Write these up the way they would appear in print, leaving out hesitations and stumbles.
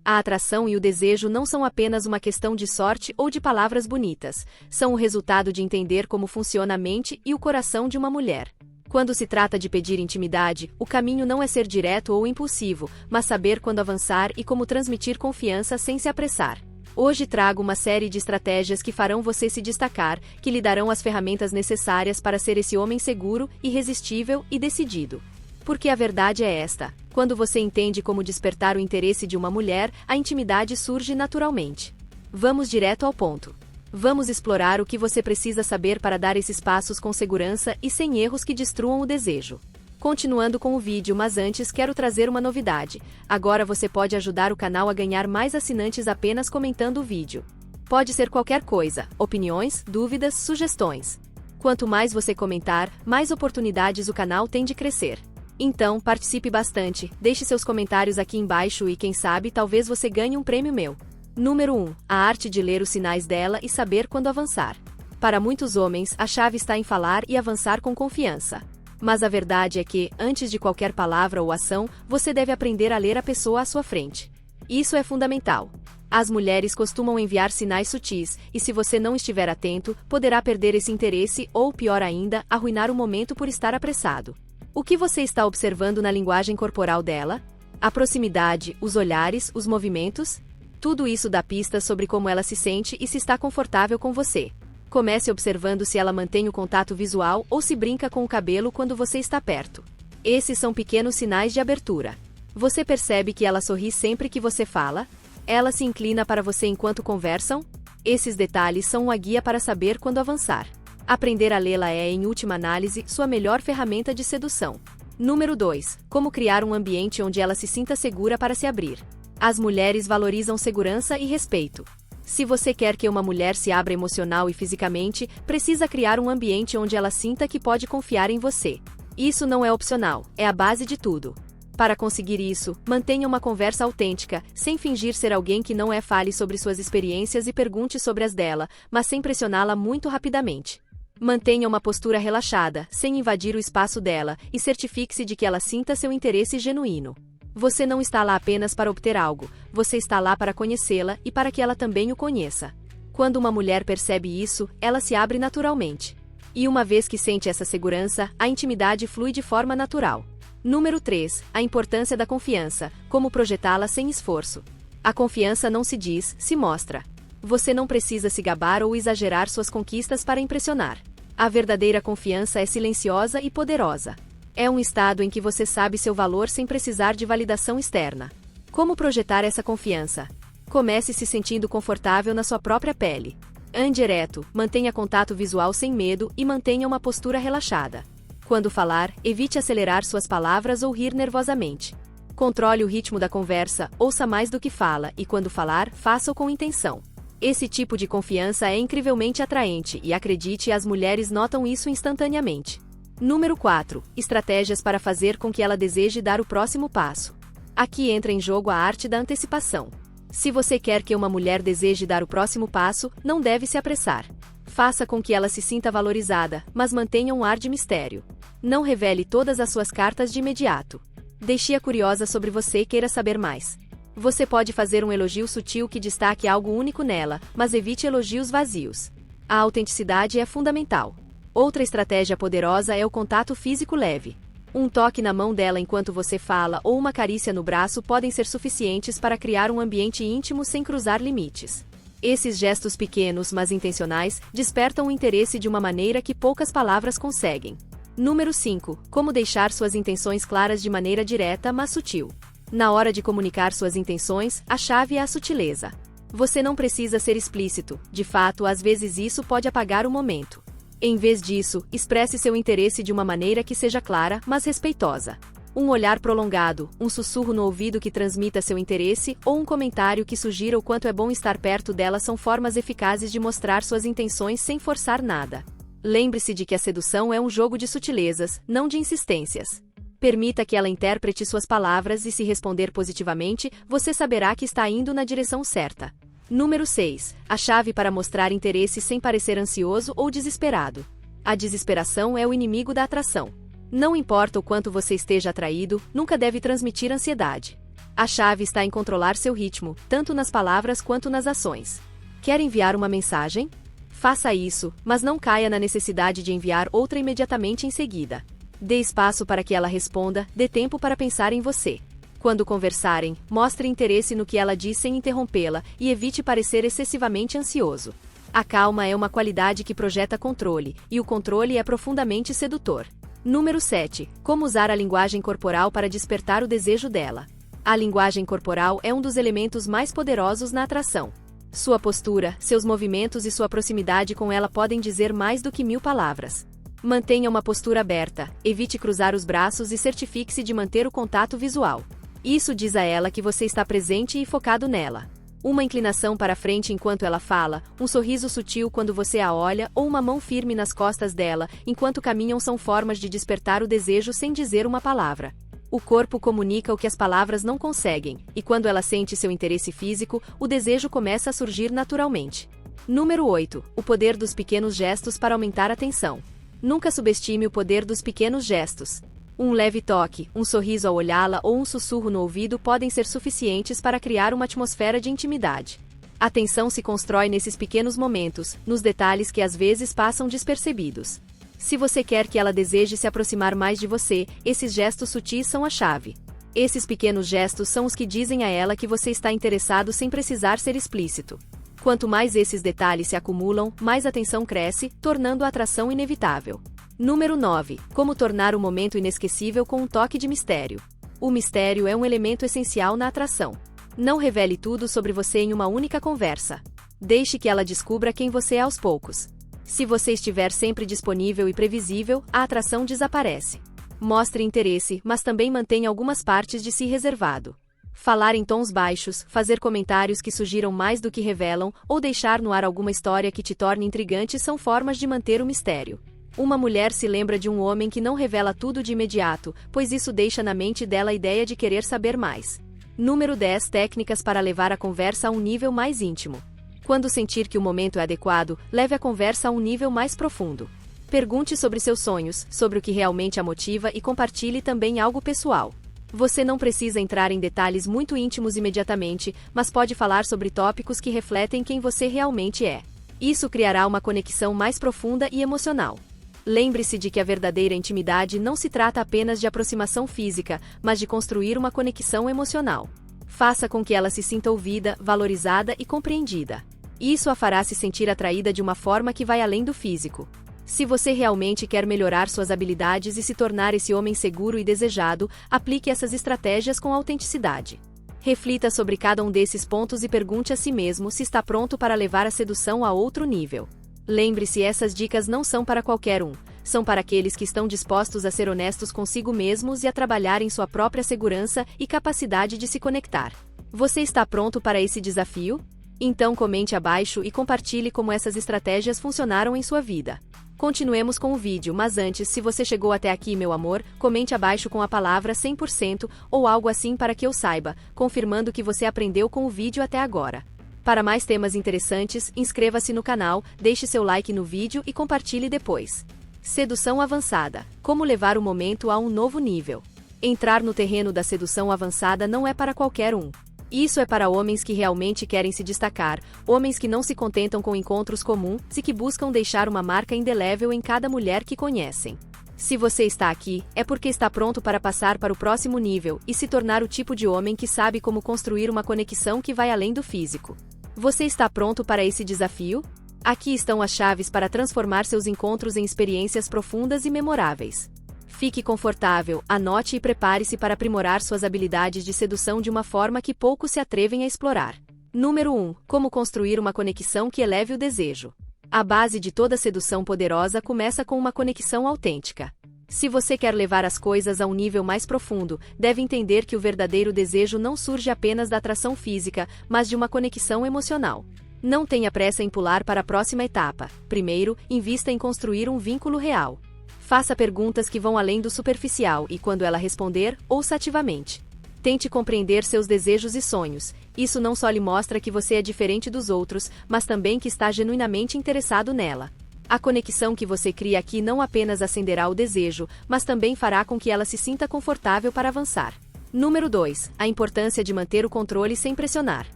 A atração e o desejo não são apenas uma questão de sorte ou de palavras bonitas, são o resultado de entender como funciona a mente e o coração de uma mulher. Quando se trata de pedir intimidade, o caminho não é ser direto ou impulsivo, mas saber quando avançar e como transmitir confiança sem se apressar. Hoje trago uma série de estratégias que farão você se destacar, que lhe darão as ferramentas necessárias para ser esse homem seguro, irresistível e decidido. Porque a verdade é esta: quando você entende como despertar o interesse de uma mulher, a intimidade surge naturalmente. Vamos direto ao ponto. Vamos explorar o que você precisa saber para dar esses passos com segurança e sem erros que destruam o desejo. Continuando com o vídeo, mas antes quero trazer uma novidade. Agora você pode ajudar o canal a ganhar mais assinantes apenas comentando o vídeo. Pode ser qualquer coisa: opiniões, dúvidas, sugestões. Quanto mais você comentar, mais oportunidades o canal tem de crescer. Então, participe bastante, deixe seus comentários aqui embaixo e quem sabe talvez você ganhe um prêmio meu. Número 1. A arte de ler os sinais dela e saber quando avançar. Para muitos homens, a chave está em falar e avançar com confiança. Mas a verdade é que, antes de qualquer palavra ou ação, você deve aprender a ler a pessoa à sua frente. Isso é fundamental. As mulheres costumam enviar sinais sutis, e se você não estiver atento, poderá perder esse interesse ou, pior ainda, arruinar o momento por estar apressado. O que você está observando na linguagem corporal dela? A proximidade, os olhares, os movimentos? Tudo isso dá pistas sobre como ela se sente e se está confortável com você. Comece observando se ela mantém o contato visual ou se brinca com o cabelo quando você está perto. Esses são pequenos sinais de abertura. Você percebe que ela sorri sempre que você fala? Ela se inclina para você enquanto conversam? Esses detalhes são uma guia para saber quando avançar. Aprender a lê-la é, em última análise, sua melhor ferramenta de sedução. Número 2. Como criar um ambiente onde ela se sinta segura para se abrir. As mulheres valorizam segurança e respeito. Se você quer que uma mulher se abra emocional e fisicamente, precisa criar um ambiente onde ela sinta que pode confiar em você. Isso não é opcional, é a base de tudo. Para conseguir isso, mantenha uma conversa autêntica, sem fingir ser alguém que não é. Fale sobre suas experiências e pergunte sobre as dela, mas sem pressioná-la muito rapidamente. Mantenha uma postura relaxada, sem invadir o espaço dela, e certifique-se de que ela sinta seu interesse genuíno. Você não está lá apenas para obter algo, você está lá para conhecê-la e para que ela também o conheça. Quando uma mulher percebe isso, ela se abre naturalmente. E uma vez que sente essa segurança, a intimidade flui de forma natural. Número 3. A importância da confiança, como projetá-la sem esforço. A confiança não se diz, se mostra. Você não precisa se gabar ou exagerar suas conquistas para impressionar. A verdadeira confiança é silenciosa e poderosa. É um estado em que você sabe seu valor sem precisar de validação externa. Como projetar essa confiança? Comece se sentindo confortável na sua própria pele. Ande ereto, mantenha contato visual sem medo e mantenha uma postura relaxada. Quando falar, evite acelerar suas palavras ou rir nervosamente. Controle o ritmo da conversa, ouça mais do que fala e, quando falar, faça-o com intenção. Esse tipo de confiança é incrivelmente atraente e, acredite, as mulheres notam isso instantaneamente. Número 4. Estratégias para fazer com que ela deseje dar o próximo passo. Aqui entra em jogo a arte da antecipação. Se você quer que uma mulher deseje dar o próximo passo, não deve se apressar. Faça com que ela se sinta valorizada, mas mantenha um ar de mistério. Não revele todas as suas cartas de imediato. Deixe-a curiosa sobre você e queira saber mais. Você pode fazer um elogio sutil que destaque algo único nela, mas evite elogios vazios. A autenticidade é fundamental. Outra estratégia poderosa é o contato físico leve. Um toque na mão dela enquanto você fala ou uma carícia no braço podem ser suficientes para criar um ambiente íntimo sem cruzar limites. Esses gestos pequenos, mas intencionais, despertam o interesse de uma maneira que poucas palavras conseguem. Número 5. Como deixar suas intenções claras de maneira direta, mas sutil. Na hora de comunicar suas intenções, a chave é a sutileza. Você não precisa ser explícito, de fato, às vezes isso pode apagar o momento. Em vez disso, expresse seu interesse de uma maneira que seja clara, mas respeitosa. Um olhar prolongado, um sussurro no ouvido que transmita seu interesse, ou um comentário que sugira o quanto é bom estar perto dela são formas eficazes de mostrar suas intenções sem forçar nada. Lembre-se de que a sedução é um jogo de sutilezas, não de insistências. Permita que ela interprete suas palavras e, se responder positivamente, você saberá que está indo na direção certa. Número 6. A chave para mostrar interesse sem parecer ansioso ou desesperado. A desesperação é o inimigo da atração. Não importa o quanto você esteja atraído, nunca deve transmitir ansiedade. A chave está em controlar seu ritmo, tanto nas palavras quanto nas ações. Quer enviar uma mensagem? Faça isso, mas não caia na necessidade de enviar outra imediatamente em seguida. Dê espaço para que ela responda, dê tempo para pensar em você. Quando conversarem, mostre interesse no que ela diz sem interrompê-la e evite parecer excessivamente ansioso. A calma é uma qualidade que projeta controle, e o controle é profundamente sedutor. Número 7. Como usar a linguagem corporal para despertar o desejo dela. A linguagem corporal é um dos elementos mais poderosos na atração. Sua postura, seus movimentos e sua proximidade com ela podem dizer mais do que 1000 palavras. Mantenha uma postura aberta, evite cruzar os braços e certifique-se de manter o contato visual. Isso diz a ela que você está presente e focado nela. Uma inclinação para frente enquanto ela fala, um sorriso sutil quando você a olha ou uma mão firme nas costas dela enquanto caminham são formas de despertar o desejo sem dizer uma palavra. O corpo comunica o que as palavras não conseguem, e quando ela sente seu interesse físico, o desejo começa a surgir naturalmente. Número 8. O poder dos pequenos gestos para aumentar a tensão. Nunca subestime o poder dos pequenos gestos. Um leve toque, um sorriso ao olhá-la ou um sussurro no ouvido podem ser suficientes para criar uma atmosfera de intimidade. A tensão se constrói nesses pequenos momentos, nos detalhes que às vezes passam despercebidos. Se você quer que ela deseje se aproximar mais de você, esses gestos sutis são a chave. Esses pequenos gestos são os que dizem a ela que você está interessado sem precisar ser explícito. Quanto mais esses detalhes se acumulam, mais a tensão cresce, tornando a atração inevitável. Número 9. Como tornar o momento inesquecível com um toque de mistério. O mistério é um elemento essencial na atração. Não revele tudo sobre você em uma única conversa. Deixe que ela descubra quem você é aos poucos. Se você estiver sempre disponível e previsível, a atração desaparece. Mostre interesse, mas também mantenha algumas partes de si reservado. Falar em tons baixos, fazer comentários que sugiram mais do que revelam, ou deixar no ar alguma história que te torne intrigante são formas de manter o mistério. Uma mulher se lembra de um homem que não revela tudo de imediato, pois isso deixa na mente dela a ideia de querer saber mais. Número 10. Técnicas para levar a conversa a um nível mais íntimo. Quando sentir que o momento é adequado, leve a conversa a um nível mais profundo. Pergunte sobre seus sonhos, sobre o que realmente a motiva e compartilhe também algo pessoal. Você não precisa entrar em detalhes muito íntimos imediatamente, mas pode falar sobre tópicos que refletem quem você realmente é. Isso criará uma conexão mais profunda e emocional. Lembre-se de que a verdadeira intimidade não se trata apenas de aproximação física, mas de construir uma conexão emocional. Faça com que ela se sinta ouvida, valorizada e compreendida. Isso a fará se sentir atraída de uma forma que vai além do físico. Se você realmente quer melhorar suas habilidades e se tornar esse homem seguro e desejado, aplique essas estratégias com autenticidade. Reflita sobre cada um desses pontos e pergunte a si mesmo se está pronto para levar a sedução a outro nível. Lembre-se, essas dicas não são para qualquer um, são para aqueles que estão dispostos a ser honestos consigo mesmos e a trabalhar em sua própria segurança e capacidade de se conectar. Você está pronto para esse desafio? Então comente abaixo e compartilhe como essas estratégias funcionaram em sua vida. Continuemos com o vídeo, mas antes, se você chegou até aqui, meu amor, comente abaixo com a palavra 100% ou algo assim para que eu saiba, confirmando que você aprendeu com o vídeo até agora. Para mais temas interessantes, inscreva-se no canal, deixe seu like no vídeo e compartilhe depois. Sedução avançada. Como levar o momento a um novo nível. Entrar no terreno da sedução avançada não é para qualquer um. Isso é para homens que realmente querem se destacar, homens que não se contentam com encontros comuns e que buscam deixar uma marca indelével em cada mulher que conhecem. Se você está aqui, é porque está pronto para passar para o próximo nível e se tornar o tipo de homem que sabe como construir uma conexão que vai além do físico. Você está pronto para esse desafio? Aqui estão as chaves para transformar seus encontros em experiências profundas e memoráveis. Fique confortável, anote e prepare-se para aprimorar suas habilidades de sedução de uma forma que poucos se atrevem a explorar. Número 1. Como construir uma conexão que eleve o desejo. A base de toda sedução poderosa começa com uma conexão autêntica. Se você quer levar as coisas a um nível mais profundo, deve entender que o verdadeiro desejo não surge apenas da atração física, mas de uma conexão emocional. Não tenha pressa em pular para a próxima etapa. Primeiro, invista em construir um vínculo real. Faça perguntas que vão além do superficial e, quando ela responder, ouça ativamente. Tente compreender seus desejos e sonhos. Isso não só lhe mostra que você é diferente dos outros, mas também que está genuinamente interessado nela. A conexão que você cria aqui não apenas acenderá o desejo, mas também fará com que ela se sinta confortável para avançar. Número 2. A importância de manter o controle sem pressionar.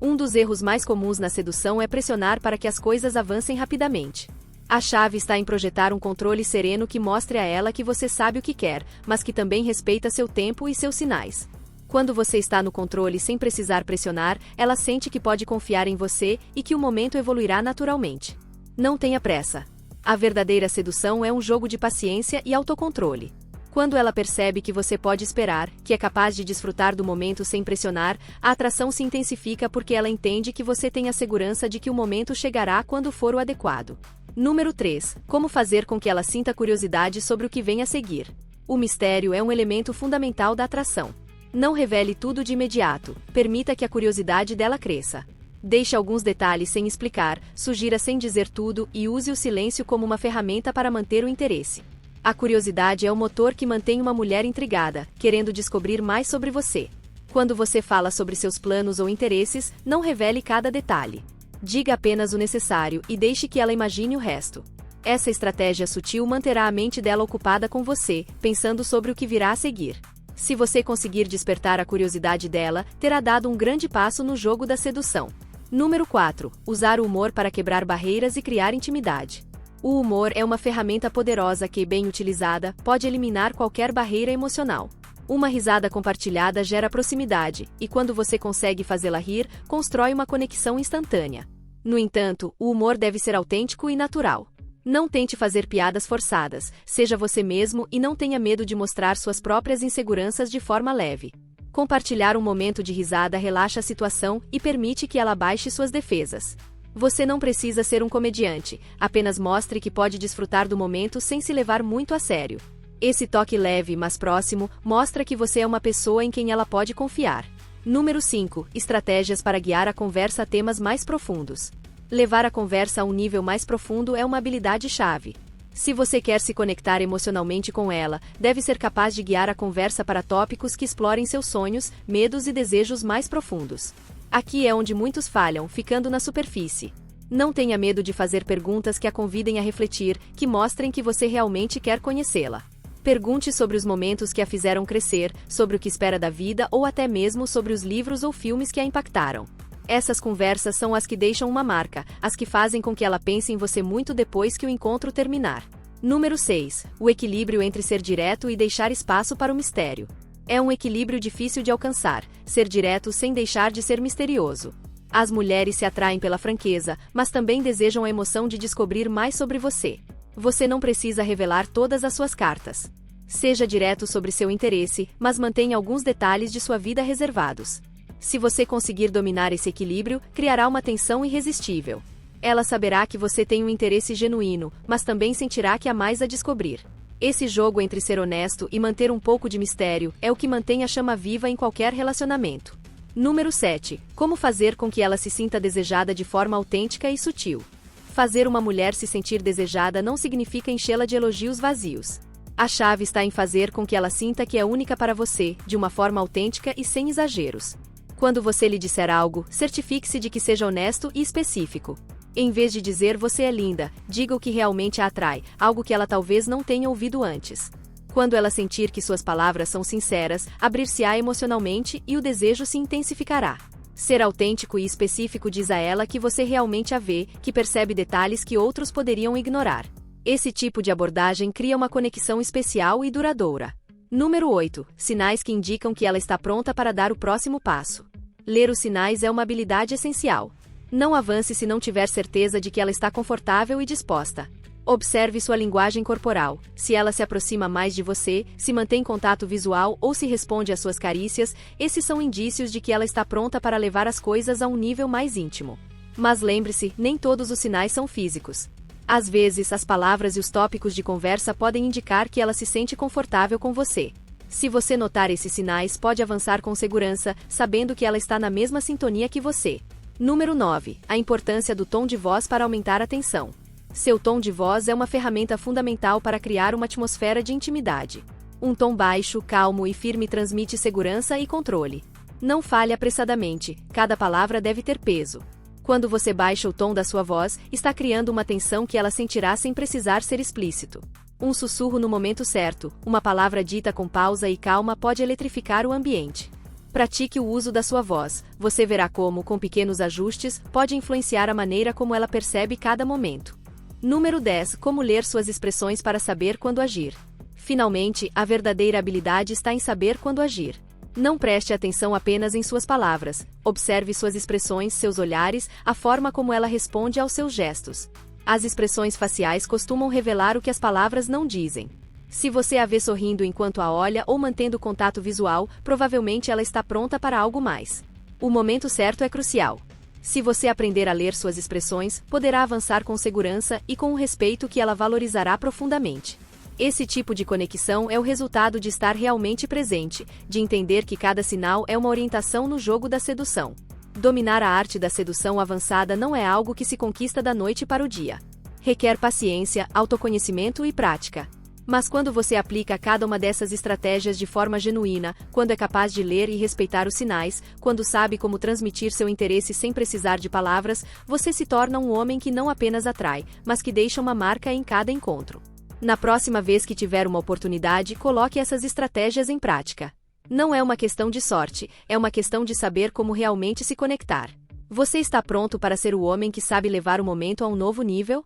Um dos erros mais comuns na sedução é pressionar para que as coisas avancem rapidamente. A chave está em projetar um controle sereno que mostre a ela que você sabe o que quer, mas que também respeita seu tempo e seus sinais. Quando você está no controle sem precisar pressionar, ela sente que pode confiar em você e que o momento evoluirá naturalmente. Não tenha pressa. A verdadeira sedução é um jogo de paciência e autocontrole. Quando ela percebe que você pode esperar, que é capaz de desfrutar do momento sem pressionar, a atração se intensifica porque ela entende que você tem a segurança de que o momento chegará quando for o adequado. Número 3. Como fazer com que ela sinta curiosidade sobre o que vem a seguir. O mistério é um elemento fundamental da atração. Não revele tudo de imediato, permita que a curiosidade dela cresça. Deixe alguns detalhes sem explicar, sugira sem dizer tudo e use o silêncio como uma ferramenta para manter o interesse. A curiosidade é o motor que mantém uma mulher intrigada, querendo descobrir mais sobre você. Quando você fala sobre seus planos ou interesses, não revele cada detalhe. Diga apenas o necessário e deixe que ela imagine o resto. Essa estratégia sutil manterá a mente dela ocupada com você, pensando sobre o que virá a seguir. Se você conseguir despertar a curiosidade dela, terá dado um grande passo no jogo da sedução. Número 4. Usar o humor para quebrar barreiras e criar intimidade. O humor é uma ferramenta poderosa que, bem utilizada, pode eliminar qualquer barreira emocional. Uma risada compartilhada gera proximidade, e quando você consegue fazê-la rir, constrói uma conexão instantânea. No entanto, o humor deve ser autêntico e natural. Não tente fazer piadas forçadas, seja você mesmo e não tenha medo de mostrar suas próprias inseguranças de forma leve. Compartilhar um momento de risada relaxa a situação e permite que ela baixe suas defesas. Você não precisa ser um comediante, apenas mostre que pode desfrutar do momento sem se levar muito a sério. Esse toque leve, mas próximo, mostra que você é uma pessoa em quem ela pode confiar. Número 5. Estratégias para guiar a conversa a temas mais profundos. Levar a conversa a um nível mais profundo é uma habilidade-chave. Se você quer se conectar emocionalmente com ela, deve ser capaz de guiar a conversa para tópicos que explorem seus sonhos, medos e desejos mais profundos. Aqui é onde muitos falham, ficando na superfície. Não tenha medo de fazer perguntas que a convidem a refletir, que mostrem que você realmente quer conhecê-la. Pergunte sobre os momentos que a fizeram crescer, sobre o que espera da vida ou até mesmo sobre os livros ou filmes que a impactaram. Essas conversas são as que deixam uma marca, as que fazem com que ela pense em você muito depois que o encontro terminar. Número 6. O equilíbrio entre ser direto e deixar espaço para o mistério. É um equilíbrio difícil de alcançar, ser direto sem deixar de ser misterioso. As mulheres se atraem pela franqueza, mas também desejam a emoção de descobrir mais sobre você. Você não precisa revelar todas as suas cartas. Seja direto sobre seu interesse, mas mantenha alguns detalhes de sua vida reservados. Se você conseguir dominar esse equilíbrio, criará uma tensão irresistível. Ela saberá que você tem um interesse genuíno, mas também sentirá que há mais a descobrir. Esse jogo entre ser honesto e manter um pouco de mistério é o que mantém a chama viva em qualquer relacionamento. Número 7. Como fazer com que ela se sinta desejada de forma autêntica e sutil. Fazer uma mulher se sentir desejada não significa enchê-la de elogios vazios. A chave está em fazer com que ela sinta que é única para você, de uma forma autêntica e sem exageros. Quando você lhe disser algo, certifique-se de que seja honesto e específico. Em vez de dizer "você é linda", diga o que realmente a atrai, algo que ela talvez não tenha ouvido antes. Quando ela sentir que suas palavras são sinceras, abrir-se-á emocionalmente e o desejo se intensificará. Ser autêntico e específico diz a ela que você realmente a vê, que percebe detalhes que outros poderiam ignorar. Esse tipo de abordagem cria uma conexão especial e duradoura. Número 8. Sinais que indicam que ela está pronta para dar o próximo passo. Ler os sinais é uma habilidade essencial. Não avance se não tiver certeza de que ela está confortável e disposta. Observe sua linguagem corporal, se ela se aproxima mais de você, se mantém contato visual ou se responde às suas carícias, esses são indícios de que ela está pronta para levar as coisas a um nível mais íntimo. Mas lembre-se, nem todos os sinais são físicos. Às vezes, as palavras e os tópicos de conversa podem indicar que ela se sente confortável com você. Se você notar esses sinais, pode avançar com segurança, sabendo que ela está na mesma sintonia que você. Número 9. A importância do tom de voz para aumentar a tensão. Seu tom de voz é uma ferramenta fundamental para criar uma atmosfera de intimidade. Um tom baixo, calmo e firme transmite segurança e controle. Não fale apressadamente, cada palavra deve ter peso. Quando você baixa o tom da sua voz, está criando uma tensão que ela sentirá sem precisar ser explícito. Um sussurro no momento certo, uma palavra dita com pausa e calma pode eletrificar o ambiente. Pratique o uso da sua voz, você verá como, com pequenos ajustes, pode influenciar a maneira como ela percebe cada momento. Número 10. Como ler suas expressões para saber quando agir. Finalmente, a verdadeira habilidade está em saber quando agir. Não preste atenção apenas em suas palavras, observe suas expressões, seus olhares, a forma como ela responde aos seus gestos. As expressões faciais costumam revelar o que as palavras não dizem. Se você a vê sorrindo enquanto a olha ou mantendo contato visual, provavelmente ela está pronta para algo mais. O momento certo é crucial. Se você aprender a ler suas expressões, poderá avançar com segurança e com um respeito que ela valorizará profundamente. Esse tipo de conexão é o resultado de estar realmente presente, de entender que cada sinal é uma orientação no jogo da sedução. Dominar a arte da sedução avançada não é algo que se conquista da noite para o dia. Requer paciência, autoconhecimento e prática. Mas quando você aplica cada uma dessas estratégias de forma genuína, quando é capaz de ler e respeitar os sinais, quando sabe como transmitir seu interesse sem precisar de palavras, você se torna um homem que não apenas atrai, mas que deixa uma marca em cada encontro. Na próxima vez que tiver uma oportunidade, coloque essas estratégias em prática. Não é uma questão de sorte, é uma questão de saber como realmente se conectar. Você está pronto para ser o homem que sabe levar o momento a um novo nível?